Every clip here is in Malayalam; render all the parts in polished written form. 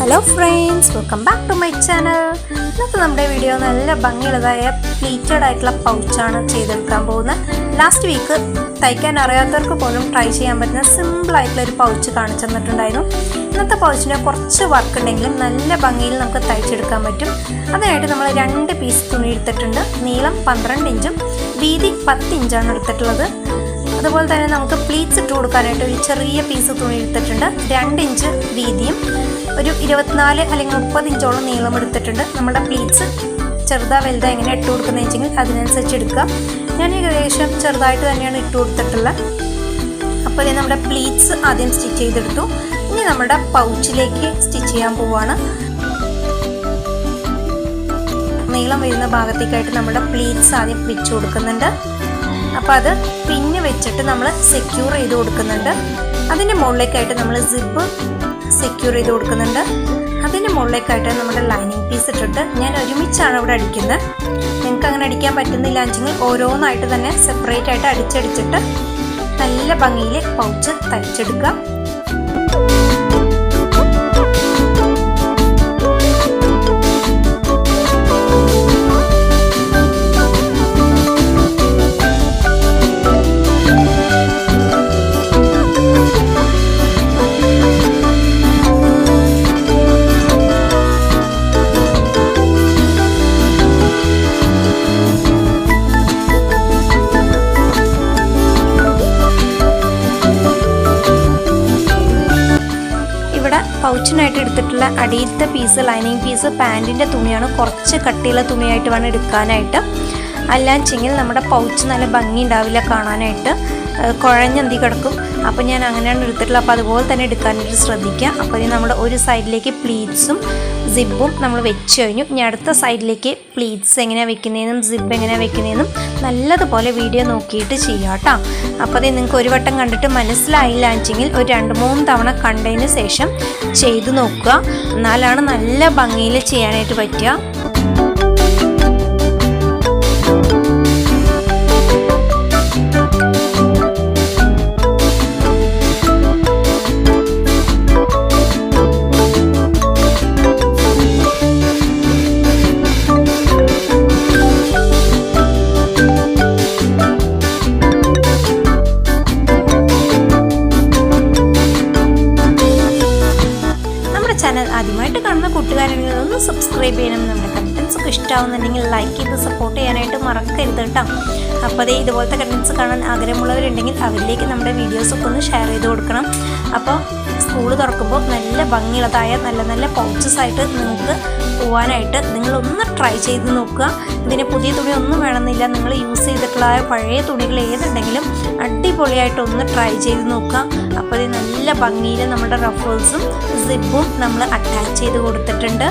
Hello friends, welcome back to my channel. ഇന്നത്തെ നമ്മുടെ വീഡിയോ നല്ല ഭംഗിയുള്ളതായ പ്ലീറ്റഡ് ആയിട്ടുള്ള പൗച്ചാണ് ചെയ്തെടുക്കാൻ പോകുന്നത്. ലാസ്റ്റ് വീക്ക് തയ്ക്കാൻ അറിയാത്തവർക്ക് പോലും ട്രൈ ചെയ്യാൻ പറ്റുന്ന സിമ്പിളായിട്ടുള്ള ഒരു പൗച്ച് കാണിച്ചു തന്നിട്ടുണ്ടായിരുന്നു. ഇന്നത്തെ പൗച്ചിന് കുറച്ച് വർക്ക് ഉണ്ടെങ്കിലും നല്ല ഭംഗിയിൽ നമുക്ക് തയ്ച്ചെടുക്കാൻ പറ്റും. അതിനായിട്ട് നമ്മൾ 2 പീസ് തുണി എടുത്തിട്ടുണ്ട്. നീളം 12 ഇഞ്ചും വീതി 10 ഇഞ്ചാണ് എടുത്തിട്ടുള്ളത്. അതുപോലെ തന്നെ നമുക്ക് പ്ലീറ്റ്സ് ഇട്ട് കൊടുക്കാനായിട്ട് ഒരു ചെറിയ പീസ് തുണി എടുത്തിട്ടുണ്ട്. 2 ഇഞ്ച് വീതിയും ഒരു 24 അല്ലെങ്കിൽ 30 ഇഞ്ചോളം നീളം എടുത്തിട്ടുണ്ട്. നമ്മുടെ പ്ലീറ്റ്സ് ചെറുതാ വലുതാ എങ്ങനെ ഇട്ട് കൊടുക്കുന്നത് വെച്ചെങ്കിൽ അതിനനുസരിച്ച് എടുക്കുക. ഞാൻ ഏകദേശം ചെറുതായിട്ട് തന്നെയാണ് ഇട്ട് കൊടുത്തിട്ടുള്ളത്. അപ്പോൾ നമ്മുടെ പ്ലീറ്റ്സ് ആദ്യം സ്റ്റിച്ച് ചെയ്തെടുത്തു. ഇനി നമ്മുടെ പൗച്ചിലേക്ക് സ്റ്റിച്ച് ചെയ്യാൻ പോവുകയാണ്. നീളം വരുന്ന ഭാഗത്തേക്കായിട്ട് നമ്മുടെ പ്ലീറ്റ്സ് ആദ്യം വെച്ച് കൊടുക്കുന്നുണ്ട്. അപ്പോൾ അത് പിന്നെ വെച്ചിട്ട് നമ്മൾ സെക്യൂർ ചെയ്ത് കൊടുക്കുന്നുണ്ട്. അതിൻ്റെ മുകളിലേക്കായിട്ട് നമ്മൾ സിബ് സെക്യൂർ ചെയ്ത് കൊടുക്കുന്നുണ്ട്. അതിൻ്റെ മുകളിലേക്കായിട്ട് നമ്മുടെ ലൈനിങ് പീസ് ഇട്ടിട്ട് ഞാൻ ഒരുമിച്ചാണ് ഇവിടെ അടിക്കുന്നത്. നിങ്ങൾക്ക് അങ്ങനെ അടിക്കാൻ പറ്റുന്നില്ല എങ്കിൽ ഓരോന്നായിട്ട് തന്നെ സെപ്പറേറ്റ് ആയിട്ട് അടിച്ചടിച്ചിട്ട് നല്ല ഭംഗിയിൽ പൗച്ച് തയ്ച്ചെടുക്കുക. പൗച്ചിനായിട്ട് എടുത്തിട്ടുള്ള അടിയിലത്തെ പീസ് ലൈനിങ് പീസ് പാൻറ്റിൻ്റെ തുണിയാണ്. കുറച്ച് കട്ടിയുള്ള തുണിയായിട്ട് വേണം എടുക്കാനായിട്ട്. അല്ലാച്ചെങ്കിൽ നമ്മുടെ പൗച്ച് നല്ല ഭംഗി ഉണ്ടാവില്ല കാണാനായിട്ട്, കുഴഞ്ഞന്തി കിടക്കും. അപ്പോൾ ഞാൻ അങ്ങനെയാണ് എടുത്തിട്ടുള്ളത്. അപ്പോൾ അതുപോലെ തന്നെ എടുക്കാനായിട്ട് ശ്രദ്ധിക്കുക. അപ്പോൾ ഇത് നമ്മൾ ഒരു സൈഡിലേക്ക് പ്ലീറ്റ്സും സിബും നമ്മൾ വെച്ച് കഴിഞ്ഞു. ഇനി അടുത്ത സൈഡിലേക്ക് പ്ലീറ്റ്സ് എങ്ങനെയാണ് വെക്കുന്നതെന്നും സിബ് എങ്ങനെയാണ് വെക്കുന്നതെന്നും നല്ലതുപോലെ വീഡിയോ നോക്കിയിട്ട് ചെയ്യാം കേട്ടോ. അപ്പോൾ അത് നിങ്ങൾക്ക് ഒരു വട്ടം കണ്ടിട്ട് മനസ്സിലായില്ല വെച്ചെങ്കിൽ ഒരു 2-3 തവണ കണ്ടതിന് ശേഷം ചെയ്തു നോക്കുക. എന്നാലാണ് നല്ല ഭംഗിയിൽ ചെയ്യാനായിട്ട് പറ്റുക. ചാനൽ ആദ്യമായിട്ട് കാണുന്ന കൂട്ടുകാരാണെങ്കിൽ ഒന്ന് സബ്സ്ക്രൈബ് ചെയ്യണം. നമ്മുടെ കണ്ടൻസ് ഒക്കെ ഇഷ്ടമാവുന്നുണ്ടെങ്കിൽ ലൈക്ക് ചെയ്ത് സപ്പോർട്ട് ചെയ്യാനായിട്ട് മറക്കരുത് കേട്ടോ. അപ്പോൾ അതേ ഇതുപോലത്തെ കണ്ടൻസ് കാണാൻ ആഗ്രഹമുള്ളവരുണ്ടെങ്കിൽ അവരിലേക്ക് നമ്മുടെ വീഡിയോസൊക്കെ ഒന്ന് ഷെയർ ചെയ്ത് കൊടുക്കണം. അപ്പോൾ സ്കൂൾ തുറക്കുമ്പോൾ നല്ല ഭംഗിയുള്ളതായ നല്ല നല്ല പൗച്ചസ് ആയിട്ട് നിങ്ങൾക്ക് പോകാനായിട്ട് നിങ്ങളൊന്ന് ട്രൈ ചെയ്ത് നോക്കുക. ഇതിന് പുതിയ തുണി ഒന്നും വേണമെന്നില്ല. നിങ്ങൾ യൂസ് ചെയ്തിട്ടുള്ള പഴയ തുണികൾ ഏതുണ്ടെങ്കിലും അടിപൊളിയായിട്ടൊന്ന് ട്രൈ ചെയ്ത് നോക്കുക. അപ്പോൾ ഇത് നല്ല ഭംഗിയിൽ നമ്മുടെ റഫേഴ്സും സിബും നമ്മൾ അറ്റാച്ച് ചെയ്ത് കൊടുത്തിട്ടുണ്ട്.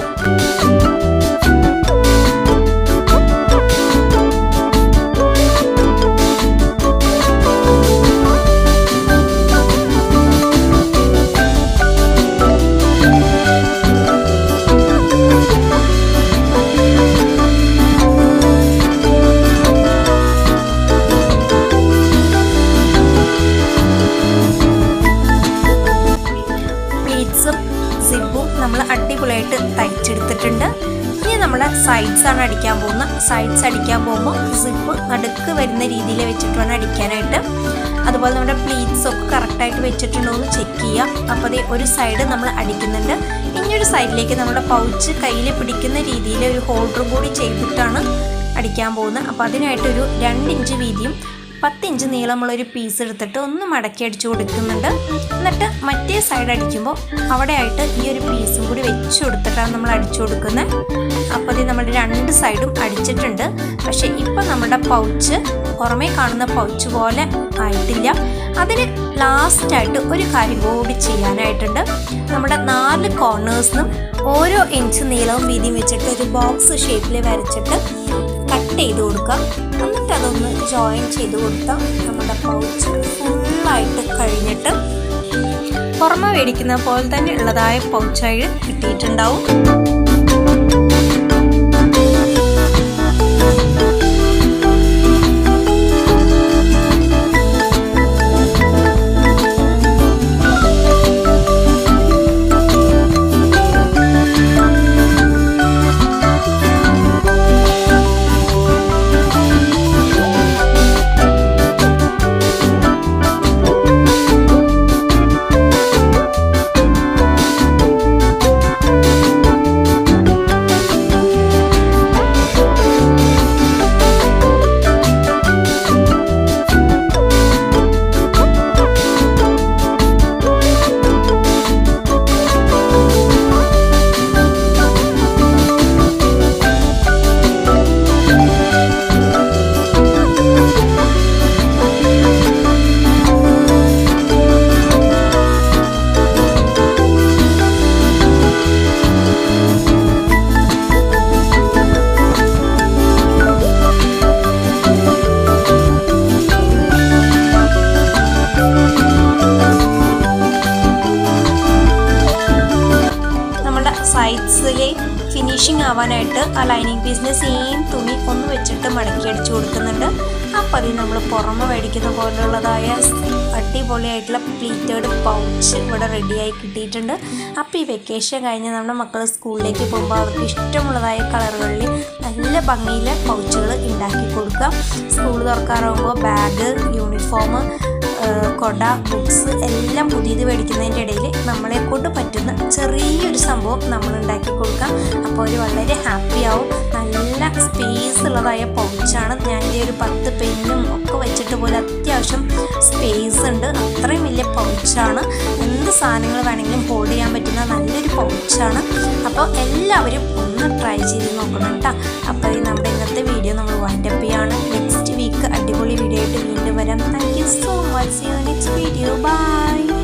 സിബും നമ്മൾ അടിപൊളിയായിട്ട് തയ്ച്ചെടുത്തിട്ടുണ്ട്. ഇനി നമ്മൾ സൈഡ്സ് ആണ് അടിക്കാൻ പോകുന്നത്. സൈഡ്സ് അടിക്കാൻ പോകുമ്പോൾ സിബ് നടുക്ക് വരുന്ന രീതിയിൽ വെച്ചിട്ട് വേണം അടിക്കാനായിട്ട്. അതുപോലെ നമ്മുടെ പ്ലീറ്റ്സ് ഒക്കെ കറക്റ്റായിട്ട് വെച്ചിട്ടുണ്ടോ എന്ന് ചെക്ക് ചെയ്യുക. അപ്പോൾ അതേ ഒരു സൈഡ് നമ്മൾ അടിക്കുന്നുണ്ട്. ഇനിയൊരു സൈഡിലേക്ക് നമ്മുടെ പൗച്ച് കയ്യിൽ പിടിക്കുന്ന രീതിയിൽ ഒരു ഹോൾഡറും കൂടി ചെയ്തിട്ടാണ് അടിക്കാൻ പോകുന്നത്. അപ്പോൾ അതിനായിട്ടൊരു 2 ഇഞ്ച് വീതിയും 10 ഇഞ്ച് നീളമുള്ളൊരു പീസ് എടുത്തിട്ട് ഒന്ന് മടക്കി അടിച്ചു കൊടുക്കുന്നുണ്ട്. എന്നിട്ട് മറ്റേ സൈഡ് അടിക്കുമ്പോൾ അവിടെ ആയിട്ട് ഈ ഒരു പീസും കൂടി വെച്ച് കൊടുത്തിട്ടാണ് നമ്മൾ അടിച്ചു കൊടുക്കുന്നത്. അപ്പോൾ ഇത് നമ്മുടെ 2 സൈഡും അടിച്ചിട്ടുണ്ട്. പക്ഷേ ഇപ്പം നമ്മുടെ പൗച്ച് പുറമേ കാണുന്ന പൗച്ച് പോലെ ആയിട്ടില്ല. അതിന് ലാസ്റ്റായിട്ട് ഒരു കാര്യം കൂടി ചെയ്യാനായിട്ടുണ്ട്. നമ്മുടെ 4 കോർണേഴ്സിനും ഓരോ ഇഞ്ച് നീളവും വീതിയും വെച്ചിട്ട് ഒരു ബോക്സ് ഷേപ്പിൽ വരച്ചിട്ട് കട്ട് ചെയ്ത് കൊടുക്കുക. എന്നിട്ട് അതൊന്ന് ജോയിൻ ചെയ്ത് കൊടുത്താൽ നമ്മുടെ പൗച്ച് ഫുള്ളായിട്ട് കഴിഞ്ഞിട്ട് പുറമെ മേടിക്കുന്ന പോലെ തന്നെ ഉള്ളതായ പൗച്ചായി കിട്ടിയിട്ടുണ്ടാവും. സൈഡ്സിൽ ഫിനിഷിങ് ആവാനായിട്ട് ആ ലൈനിങ് പീസിൻ്റെ സെയിം തുണി ഒന്ന് വെച്ചിട്ട് മടക്കി അടിച്ചു കൊടുക്കുന്നുണ്ട്. അപ്പോൾ അതിൽ നമ്മൾ പുറമെ മേടിക്കുന്ന പോലുള്ളതായ അടിപൊളിയായിട്ടുള്ള പ്ലീറ്റഡ് പൗച്ച് ഇവിടെ റെഡിയായി കിട്ടിയിട്ടുണ്ട്. അപ്പോൾ ഈ വെക്കേഷൻ കഴിഞ്ഞ് നമ്മുടെ മക്കൾ സ്കൂളിലേക്ക് പോകുമ്പോൾ അവർക്ക് ഇഷ്ടമുള്ളതായ കളറുകളിൽ നല്ല ഭംഗിയിലെ പൗച്ചുകൾ ഉണ്ടാക്കി കൊടുക്കുക. സ്കൂൾ തുറക്കാറാകുമ്പോൾ ബാഗ്, യൂണിഫോം, കൊട, ബുക്സ് എല്ലാം പുതിയത് മേടിക്കുന്നതിൻ്റെ ഇടയിൽ നമ്മളെ കൊണ്ട് പറ്റുന്ന ചെറിയൊരു സംഭവം നമ്മൾ ഉണ്ടാക്കി കൊടുക്കാം. അപ്പോൾ അവർ വളരെ ഹാപ്പി ആവും. നല്ല സ്പേസ് ഉള്ളതായ പൗച്ചാണ്. ഞാനിൻ്റെ ഒരു 10 പെന്നും ഒക്കെ വെച്ചിട്ട് പോലെ അത്യാവശ്യം സ്പേസ് ഉണ്ട്. അത്രയും വലിയ പൗച്ചാണ്. എന്ത് സാധനങ്ങൾ വേണമെങ്കിലും ഹോൾഡ് ചെയ്യാൻ പറ്റുന്ന നല്ലൊരു പൗച്ചാണ്. അപ്പോൾ എല്ലാവരും ഒന്ന് ട്രൈ ചെയ്ത് നോക്കണം കേട്ടോ. അപ്പോൾ നമ്മുടെ ഇന്നത്തെ വീഡിയോ നമ്മൾ വൈൻഡപ്പ് ചെയ്യാണ്. നെക്സ്റ്റ് വീക്ക് അടിപൊളി വീഡിയോ ആയിട്ട് വീണ്ടും വരാം. Thank you so much. See you next video. Bye.